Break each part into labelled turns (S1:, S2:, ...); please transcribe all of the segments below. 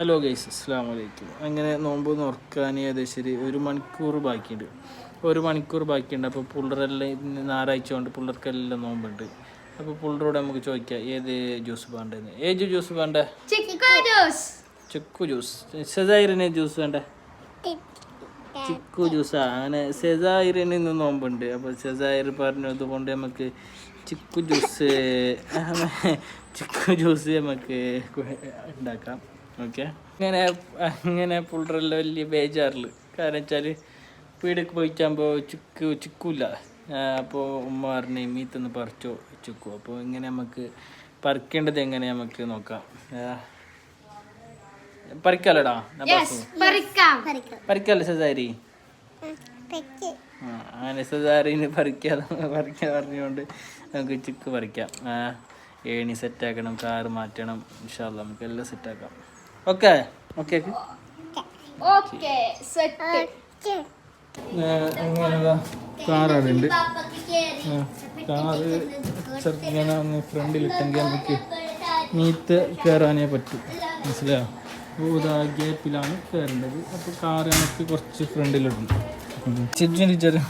S1: Hello guys, അസ്സലാമു അലൈക്കും. അങ്ങനെ നോമ്പ് നോക്കാൻ ഏകദേശം ഒരു മണിക്കൂർ ബാക്കിയുണ്ട്. അപ്പോൾ പിള്ളേരെല്ലാം ഞായറാഴ്ച കൊണ്ട് പിള്ളേർക്കെല്ലാം നോമ്പുണ്ട്. അപ്പോൾ പിള്ളേരോട് നമുക്ക് ചോദിക്കാം ഏത് ജ്യൂസ് വേണ്ടതെന്ന്. ഏത് ജ്യൂസ് വേണ്ട? ചിക്കു ജ്യൂസ്. സെസായിരിന് ജ്യൂസ് വേണ്ട? ചിക്കു ജ്യൂസാ. അങ്ങനെ സെസായിരിന് ഇന്ന് നോമ്പുണ്ട്. അപ്പോൾ സെസായിർ പറഞ്ഞത് കൊണ്ട് നമുക്ക് ചിക്കു ജ്യൂസ് നമുക്ക് ഉണ്ടാക്കാം. ഓക്കെ, അങ്ങനെ പിള്ളേരെല്ലാം വലിയ ബേജാറിൽ. കാരണം വെച്ചാൽ പീടിക്ക് പോയിട്ടാകുമ്പോൾ ചിക്കൂല്ല. അപ്പോൾ ഉമ്മ പറഞ്ഞ് മീത്തൊന്ന് പറിച്ചോ ചിക്കു. അപ്പോൾ ഇങ്ങനെ നമുക്ക് പറിക്കേണ്ടത് എങ്ങനെ നമുക്ക് നോക്കാം. പറിക്കാലടാ, പറിക്കാലോ സെസാരി. അങ്ങനെ സെസാരിന് പറിക്കാൻ പറഞ്ഞുകൊണ്ട് നമുക്ക് ചിക്ക് പറിക്കാം. ഏണി സെറ്റാക്കണം, കാറ് മാറ്റണം. ഇൻഷാ അല്ലാഹ് നമുക്ക് എല്ലാം സെറ്റാക്കാം. ഓക്കെ ഓക്കെ അങ്ങനെയുള്ള കാറുണ്ട്. കാറ് ഇങ്ങനെ ഒന്ന് ഫ്രണ്ടിലിട്ടെങ്കിൽ നമുക്ക് മീത്ത് കയറാനേ പറ്റും. മനസ്സിലായോ? ഇതാ ഗ്യാപ്പിലാണ് കയറേണ്ടത്. അപ്പോൾ കാറ് നമുക്ക് കുറച്ച് ഫ്രണ്ടിലിടും. ചെറിയ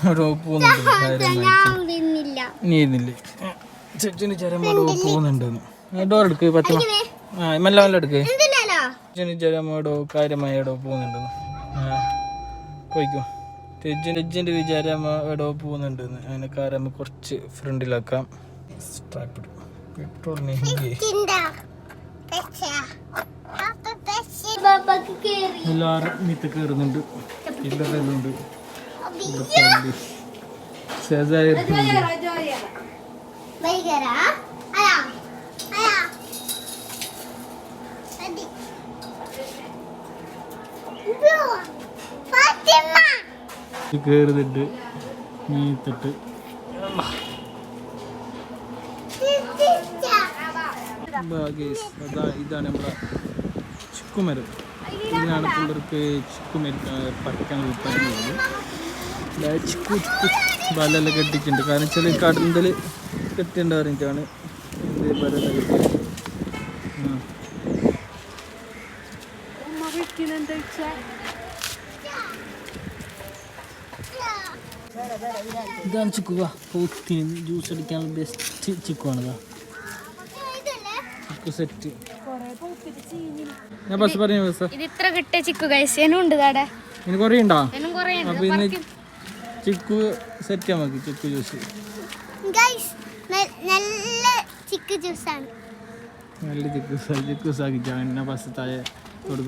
S1: പോകുന്നുണ്ട്. നീന്നില്ലേ ചെറിയ പോകുന്നുണ്ടെന്ന്. ഡോർ എടുക്ക്, പറ്റുമോ? മെല്ലെ എടുക്ക്. വിചാരമോടോ കാര്യമായടോ പോകുന്നുണ്ടെന്ന് പോയിക്കോ. രജ്ജിൻ്റെ വിചാരം എടോ പോകുന്നുണ്ടെന്ന്. അങ്ങനെ കാര്യം കുറച്ച് ഫ്രണ്ടിലാക്കാം. പെട്രോളിന് എല്ലാവരും മീത്ത് കയറുന്നുണ്ട്. ഇല്ലറുണ്ട്. കയറുന്നുണ്ട് മീത്തിട്ട്. ഇതാണ് നമ്മളെ ചിക്കുമരം. ഇതിനാണ് പിള്ളേർക്ക് ചിക്കുമരം പറിക്കാൻ പറഞ്ഞത്. ചിക്കു ബലെല്ലാം കെട്ടിച്ചിട്ടുണ്ട്. കാരണം വെച്ചാൽ കടന്തൽ കെട്ടേണ്ട പറഞ്ഞിട്ടാണ് ബലെല്ലാം കെട്ടിയത്. ഇതാണ് ചിക്കുവ. പോത്തിന് ജ്യൂസ് അടിക്കാനുള്ള ബെസ്റ്റ് ചിക്കുവാണിതാ. ചിക്കു സെറ്റ്. ഞാൻ ബസ് പറഞ്ഞു ബസ്. ഇത് ഇത്ര കിട്ടിയ ചിക്കു ഉണ്ട്. ഇനി കുറേ ഉണ്ടോ? അപ്പൊ ഇന്ന് ചിക്കു സെറ്റ് നമുക്ക് ചിക്കു ജ്യൂസ്. നല്ല ചിക്കു ജ്യൂസാണ്. ചിക്കു സാക്കി ബസ് താഴെ കൊടുക്കും.